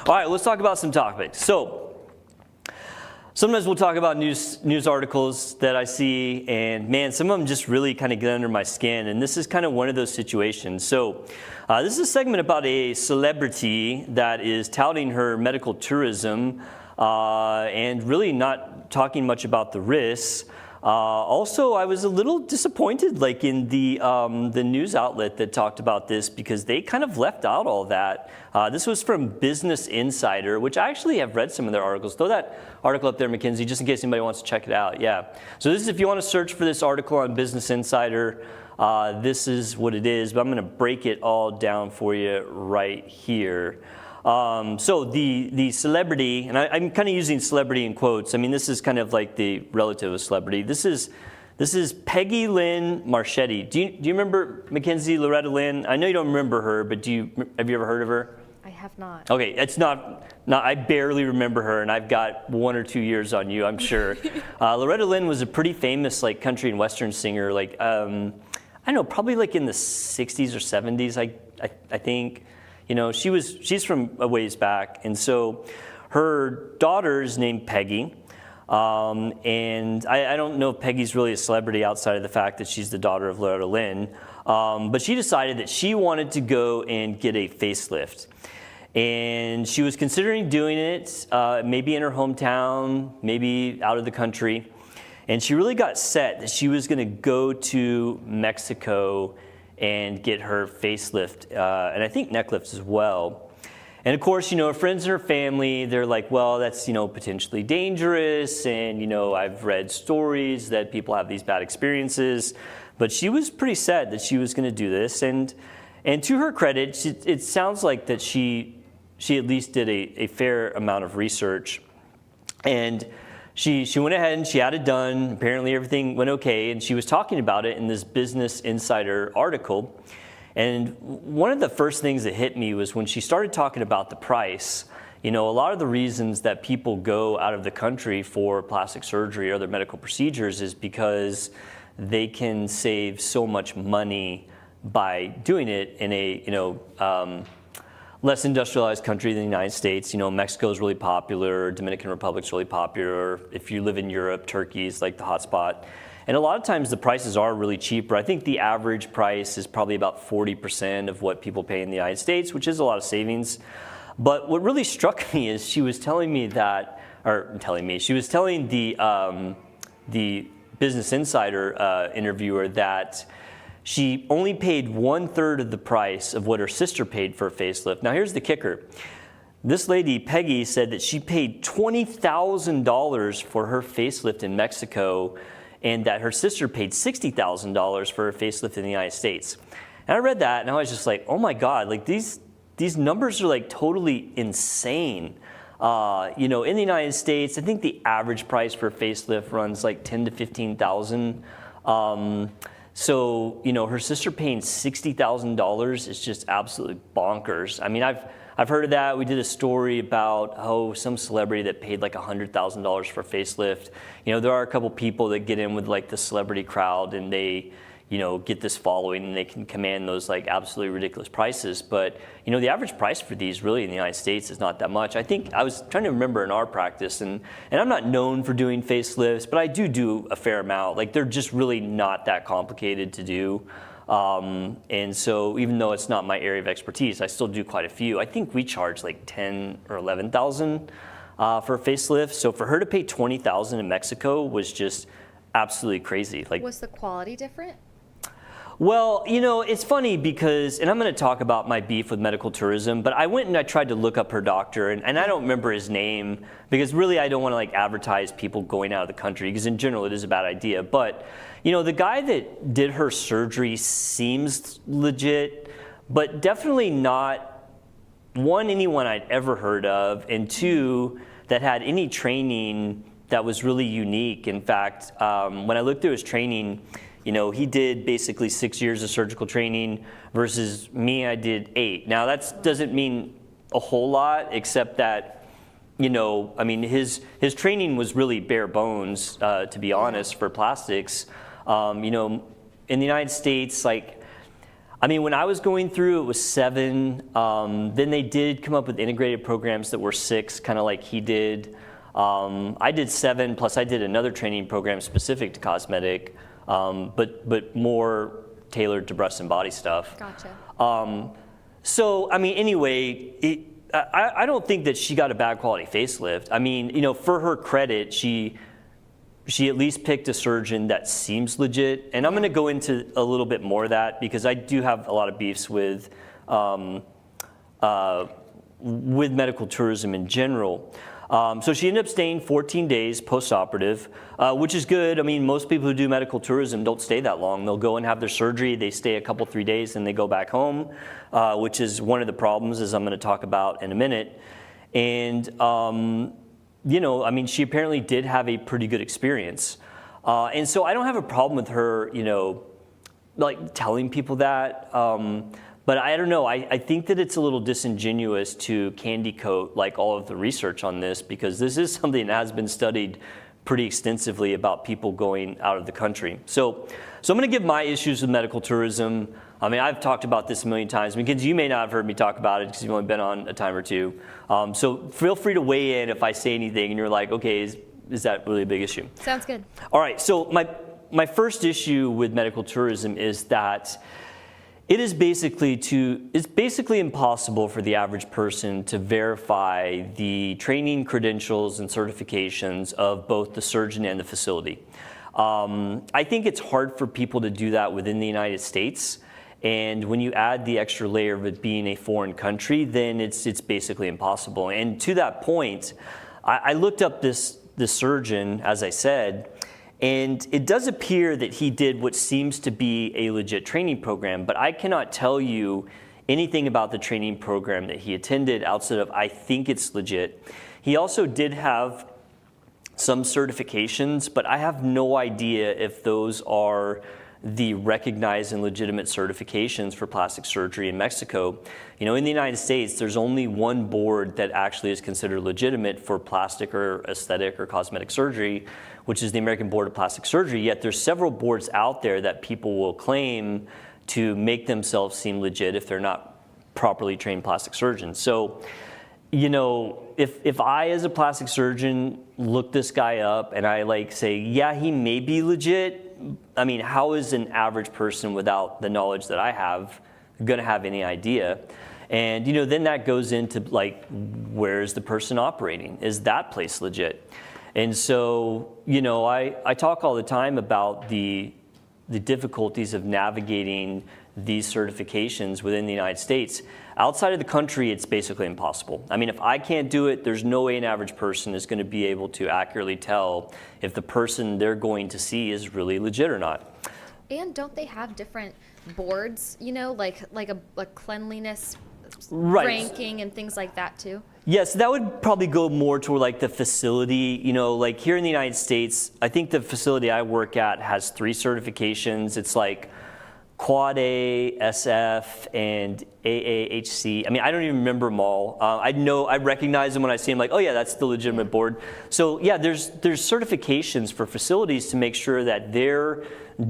All right, let's talk about some topics. So sometimes we'll talk about news articles that I see, and man, some of them just really kind of get under my skin, and this is kind of one of those situations. So this is a segment about a celebrity that is touting her medical tourism and really not talking much about the risks. Also, I was a little disappointed, like in the news outlet that talked about this, because they kind of left out all that. This was from Business Insider, which I actually have read some of their articles. Throw that article up there, Mackenzie, just in case anybody wants to check it out. Yeah. So this is, if you want to search for this article on Business Insider, this is what it is. But I'm going to break it all down for you right here. So the celebrity, and I'm kind of using celebrity in quotes. I mean, this is kind of like the relative of celebrity. This is Peggy Lynn Marchetti. Do you remember Mackenzie Loretta Lynn? I know you don't remember her, but have you ever heard of her? I have not. Okay, it's not. I barely remember her, and I've got 1 or 2 years on you, I'm sure. Loretta Lynn was a pretty famous like country and western singer. Like I don't know, probably like in the 60s or 70s. I think. You know, she's from a ways back, and so her daughter's named Peggy, and I don't know if Peggy's really a celebrity outside of the fact that she's the daughter of Loretta Lynn, but she decided that she wanted to go and get a facelift, and she was considering doing it, maybe in her hometown, maybe out of the country, and she really got set that she was going to go to Mexico and get her facelift, and I think neck lifts as well. And of course, you know, her friends and her family, they're like, well, that's, you know, potentially dangerous, and, you know, I've read stories that people have these bad experiences, but she was pretty set that she was going to do this, and to her credit, it sounds like that she at least did a fair amount of research, and she went ahead and she had it done. Apparently everything went okay, and she was talking about it in this Business Insider article. And one of the first things that hit me was when she started talking about the price. You know, a lot of the reasons that people go out of the country for plastic surgery or other medical procedures is because they can save so much money by doing it in a, you know, less industrialized country than the United States. You know, Mexico is really popular, Dominican Republic's really popular. If you live in Europe, Turkey is like the hot spot. And a lot of times the prices are really cheaper. I think the average price is probably about 40% of what people pay in the United States, which is a lot of savings. But what really struck me is she was telling me that, she was telling the Business Insider interviewer that she only paid 1/3 of the price of what her sister paid for a facelift. Now here's the kicker. This lady, Peggy, said that she paid $20,000 for her facelift in Mexico, and that her sister paid $60,000 for her facelift in the United States. And I read that and I was just like, oh my God, like these numbers are like totally insane. You know, in the United States, I think the average price for a facelift runs like $10,000 to $15,000. So, you know, her sister paying $60,000 is just absolutely bonkers. I mean, I've heard of that. We did a story about, some celebrity that paid like $100,000 for a facelift. You know, there are a couple people that get in with like the celebrity crowd, and they, you know, get this following, and they can command those like absolutely ridiculous prices. But, you know, the average price for these really in the United States is not that much. I think I was trying to remember in our practice, and I'm not known for doing facelifts, but I do a fair amount. Like, they're just really not that complicated to do. And so even though it's not my area of expertise, I still do quite a few. I think we charge like $10,000 or $11,000 for a facelift. So for her to pay $20,000 in Mexico was just absolutely crazy. Like, was the quality different? Well, you know, it's funny because, and I'm going to talk about my beef with medical tourism, but I went and I tried to look up her doctor, and I don't remember his name because really I don't want to like advertise people going out of the country, because in general it is a bad idea. But, you know, the guy that did her surgery seems legit, but definitely not, one, anyone I'd ever heard of, and two, that had any training that was really unique. In fact, when I looked through his training, you know, he did basically 6 years of surgical training versus me, I did 8. Now, that doesn't mean a whole lot, except that, you know, I mean, his training was really bare bones, to be honest, for plastics. You know, in the United States, like, I mean, when I was going through, it was 7. Then they did come up with integrated programs that were 6, kind of like he did. I did 7, plus I did another training program specific to cosmetic, but more tailored to breast and body stuff. Gotcha. So, I mean, anyway, I don't think that she got a bad quality facelift. I mean, you know, for her credit, she at least picked a surgeon that seems legit. And I'm going to go into a little bit more of that because I do have a lot of beefs with medical tourism in general. So she ended up staying 14 days post-operative, which is good. I mean, most people who do medical tourism don't stay that long. They'll go and have their surgery, they stay a couple, 3 days, and they go back home, which is one of the problems, as I'm going to talk about in a minute. And, you know, I mean, she apparently did have a pretty good experience. And so I don't have a problem with her, you know, like telling people that. But I don't know, I think that it's a little disingenuous to candy coat like all of the research on this, because this is something that has been studied pretty extensively about people going out of the country. So I'm going to give my issues with medical tourism. I mean, I've talked about this a million times. Because you may not have heard me talk about it because you've only been on a time or two. So feel free to weigh in if I say anything and you're like, okay, is that really a big issue? Sounds good. All right, so my first issue with medical tourism is that it's basically impossible for the average person to verify the training credentials and certifications of both the surgeon and the facility. I think it's hard for people to do that within the United States. And when you add the extra layer of it being a foreign country, then it's basically impossible. And to that point, I looked up this surgeon, as I said, and it does appear that he did what seems to be a legit training program, but I cannot tell you anything about the training program that he attended outside of I think it's legit. He also did have some certifications, but I have no idea if those are the recognized and legitimate certifications for plastic surgery in Mexico. You know, in the United States, there's only one board that actually is considered legitimate for plastic or aesthetic or cosmetic surgery, which is the American Board of Plastic Surgery. Yet there's several boards out there that people will claim to make themselves seem legit if they're not properly trained plastic surgeons. So, you know, if I as a plastic surgeon look this guy up and I like say, yeah, he may be legit, I mean, how is an average person without the knowledge that I have going to have any idea? And, you know, then that goes into like, where is the person operating? Is that place legit? And so, you know, I talk all the time about the difficulties of navigating these certifications within the United States. Outside of the country, it's basically impossible. I mean, if I can't do it, there's no way an average person is going to be able to accurately tell if the person they're going to see is really legit or not. And don't they have different boards, you know, like a cleanliness Right. ranking and things like that too? Yes, that would probably go more toward like the facility. You know, like here in the United States, I think the facility I work at has 3 certifications. It's like Quad A, SF, and AAHC. I mean, I don't even remember them all. I recognize them when I see them, like, oh yeah, that's the legitimate board. So yeah, there's certifications for facilities to make sure that they're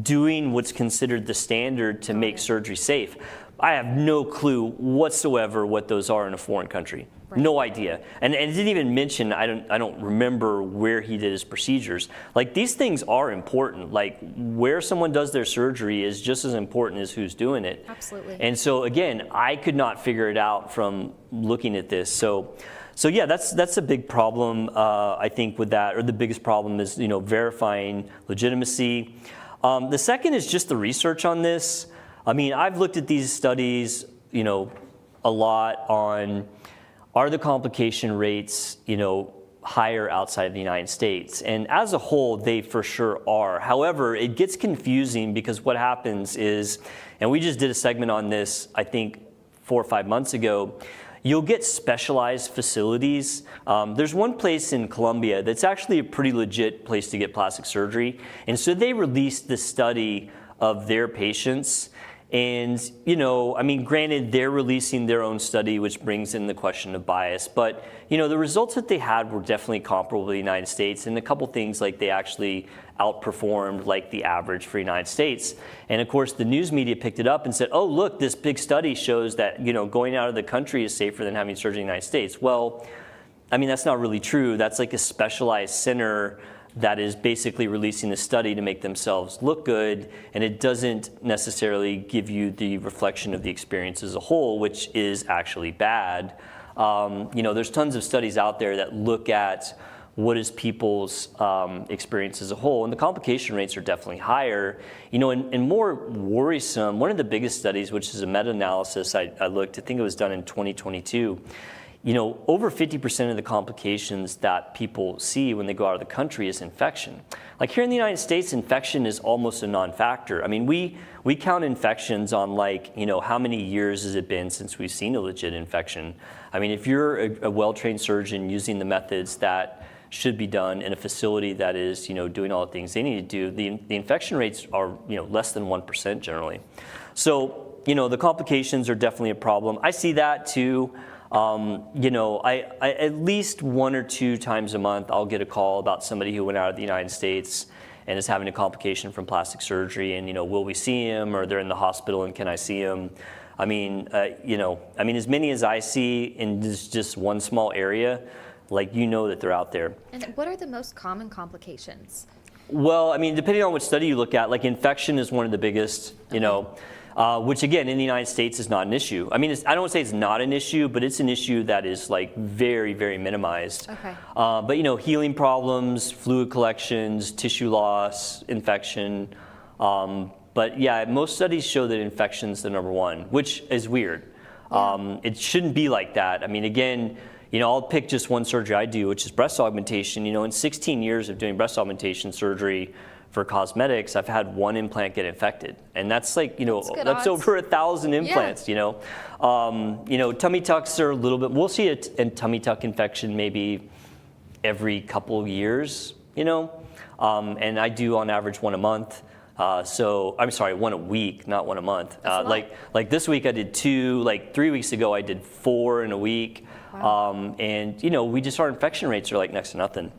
doing what's considered the standard to make surgery safe. I have no clue whatsoever what those are in a foreign country. Right. No idea. And it didn't even mention, I don't remember where he did his procedures. Like, these things are important. Like, where someone does their surgery is just as important as who's doing it. Absolutely. And so again, I could not figure it out from looking at this. So yeah, that's a big problem, I think, with that, or the biggest problem is, you know, verifying legitimacy. The second is just the research on this. I mean, I've looked at these studies, you know, a lot on, are the complication rates, you know, higher outside of the United States? And as a whole, they for sure are. However, it gets confusing because what happens is, and we just did a segment on this, I think 4 or 5 months ago, you'll get specialized facilities. There's one place in Colombia that's actually a pretty legit place to get plastic surgery. And so they released this study of their patients. And, I mean, granted, they're releasing their own study, which brings in the question of bias. But, the results that they had were definitely comparable to the United States. And a couple things like they actually outperformed like the average for the United States. And of course, the news media picked it up and said, oh, look, this big study shows that, going out of the country is safer than having surgery in the United States. Well, I mean, that's not really true. That's like a specialized center that is basically releasing the study to make themselves look good, and it doesn't necessarily give you the reflection of the experience as a whole, which is actually bad. There's tons of studies out there that look at what is people's experience as a whole, and the complication rates are definitely higher. And more worrisome, one of the biggest studies, which is a meta-analysis I looked, I think it was done in 2022, over 50% of the complications that people see when they go out of the country is infection. Like here in the United States, infection is almost a non-factor. I mean, we count infections on how many years has it been since we've seen a legit infection. I mean, if you're a well-trained surgeon using the methods that should be done in a facility that is, doing all the things they need to do, the infection rates are, less than 1% generally. So, the complications are definitely a problem. I see that too. I at least 1 or 2 times a month, I'll get a call about somebody who went out of the United States and is having a complication from plastic surgery, and will we see him, or they're in the hospital and can I see him? I mean, as many as I see in just one small area, that they're out there. And what are the most common complications? Well, I mean, depending on which study you look at, infection is one of the biggest, which again, in the United States is not an issue. I mean, I don't want to say it's not an issue, but it's an issue that is very, very minimized. Okay. But healing problems, fluid collections, tissue loss, infection. But yeah, most studies show that infection's the number one, which is weird. It shouldn't be like that. I mean, again, I'll pick just one surgery I do, which is breast augmentation. In 16 years of doing breast augmentation surgery for cosmetics, I've had 1 implant get infected, and that's that's over 1,000 implants. Yeah. Tummy tucks are a little bit. We'll see a tummy tuck infection maybe every couple years. And I do on average 1 a month. So I'm sorry, 1 a week, not 1 a month. Like this week I did 2. 3 weeks ago I did 4 in a week. Wow. Our infection rates are next to nothing.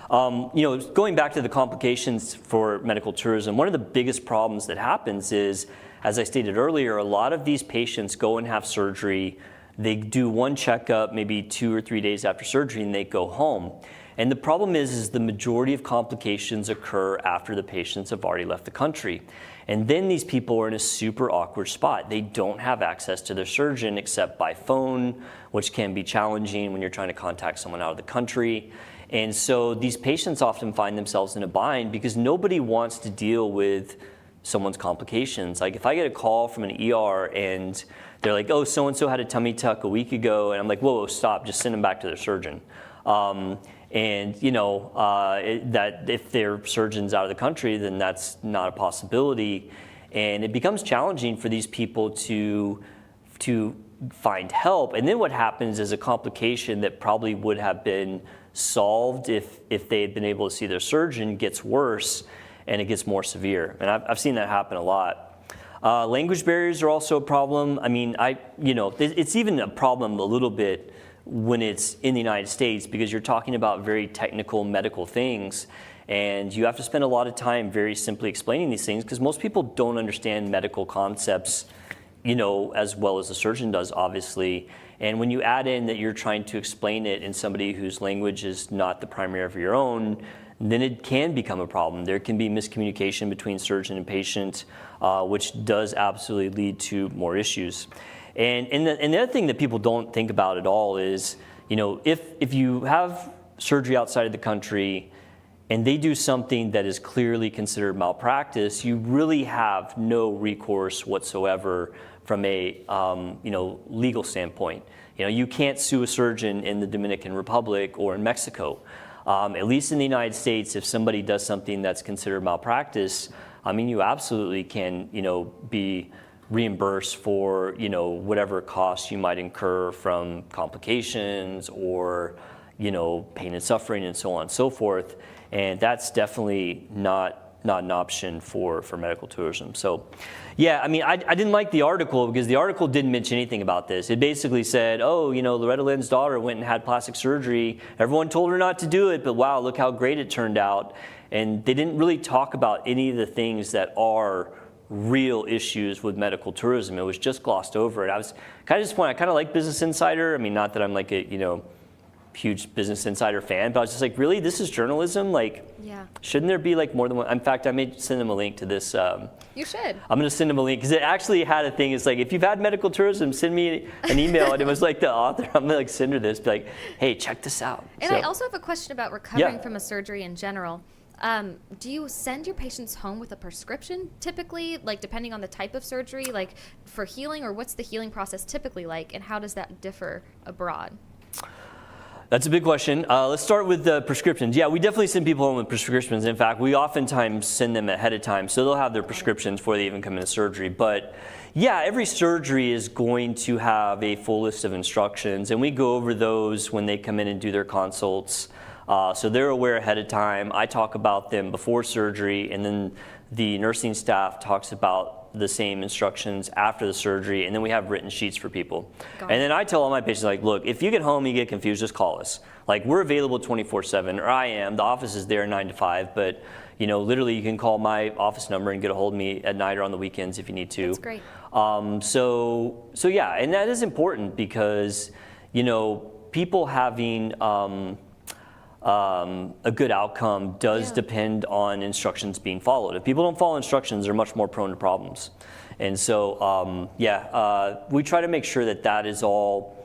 Going back to the complications for medical tourism, one of the biggest problems that happens is, as I stated earlier, a lot of these patients go and have surgery. They do 1 checkup, maybe 2 or 3 days after surgery, and they go home. And the problem is the majority of complications occur after the patients have already left the country. And then these people are in a super awkward spot. They don't have access to their surgeon except by phone, which can be challenging when you're trying to contact someone out of the country. And so these patients often find themselves in a bind because nobody wants to deal with someone's complications. Like if I get a call from an ER and they're like, oh, so-and-so had a tummy tuck a week ago, and I'm like, whoa, stop, just send them back to their surgeon. That if their surgeon's out of the country, then that's not a possibility. And it becomes challenging for these people to find help. And then what happens is a complication that probably would have been solved if they had been able to see their surgeon gets worse, and it gets more severe. And I've seen that happen a lot. Language barriers are also a problem. I mean, it's even a problem a little bit when it's in the United States because you're talking about very technical medical things, and you have to spend a lot of time very simply explaining these things because most people don't understand medical concepts, as well as the surgeon does, obviously. And when you add in that you're trying to explain it in somebody whose language is not the primary of your own, then it can become a problem. There can be miscommunication between surgeon and patient, which does absolutely lead to more issues. And the other thing that people don't think about at all is, if you have surgery outside of the country and they do something that is clearly considered malpractice, you really have no recourse whatsoever from a legal standpoint. You can't sue a surgeon in the Dominican Republic or in Mexico. At least in the United States, if somebody does something that's considered malpractice, you absolutely can, be reimbursed for, whatever costs you might incur from complications or, pain and suffering and so on and so forth. And that's definitely not not an option for medical tourism. So, yeah, I mean, I didn't like the article because the article didn't mention anything about this. It basically said, oh, you know, Loretta Lynn's daughter went and had plastic surgery. Everyone told her not to do it, but wow, look how great it turned out. And they didn't really talk about any of the things that are real issues with medical tourism. It was just glossed over. And I was kind of disappointed. I kind of like Business Insider. I mean, not that I'm like a, you know, huge Business Insider fan, but I was just like, really, this is journalism? Like, yeah. Shouldn't there be like more than one? In fact, I may send them a link to this. You should. I'm going to send them a link because it actually had a thing. It's like, if you've had medical tourism, send me an email. And it was like the author. I'm going to like send her this, be like, hey, check this out. And so, I also have a question about recovering Yeah. from a surgery in general. Do you send your patients home with a prescription typically, like depending on the type of surgery, like for healing, or what's the healing process typically like, and how does that differ abroad? That's a big question. Let's start with the prescriptions. Yeah, we definitely send people home with prescriptions. In fact, we oftentimes send them ahead of time, so they'll have their prescriptions before they even come into surgery. But yeah, every surgery is going to have a full list of instructions, and we go over those when they come in and do their consults. So they're aware ahead of time. I talk about them before surgery, and then the nursing staff talks about the same instructions after the surgery, and then we have written sheets for people. And then I tell all my patients, like, look, if you get home and you get confused, just call us. Like, we're available 24/7, or I am. The office is there 9 to 5, but you know, literally you can call my office number and get a hold of me at night or on the weekends if you need to. That's great. So yeah, and that is important because, you know, people having a good outcome does depend on instructions being followed. If people don't follow instructions, they're much more prone to problems. And so, we try to make sure that that is all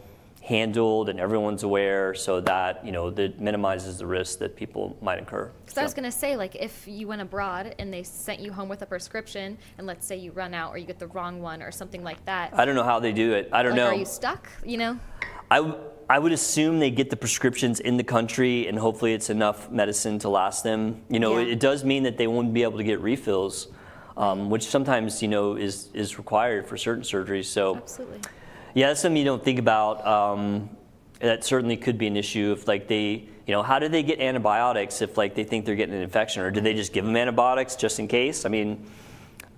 handled and everyone's aware, so that, you know, that minimizes the risk that people might incur. Because I was going to say, like, if you went abroad and they sent you home with a prescription, and let's say you run out or you get the wrong one or something like that. I don't know how they do it. I don't know. Are you stuck, you know? I would assume they get the prescriptions in the country, and hopefully it's enough medicine to last them. You know, it does mean that they won't be able to get refills, which sometimes, you know, is required for certain surgeries. So, Absolutely. Yeah, that's something you don't think about. That certainly could be an issue if, like, they, you know, how do they get antibiotics if, like, they think they're getting an infection, or do they just give them antibiotics just in case? I mean,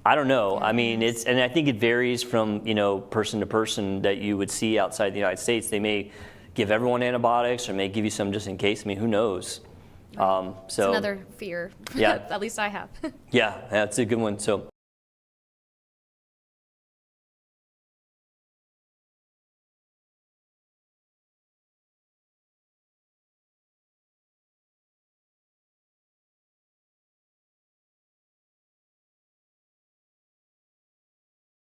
I don't know. I mean, and I think it varies from, you know, person to person that you would see outside the United States. They may give everyone antibiotics, or may give you some just in case. I mean, who knows? It's another fear. Yeah. At least I have. Yeah, that's a good one. So.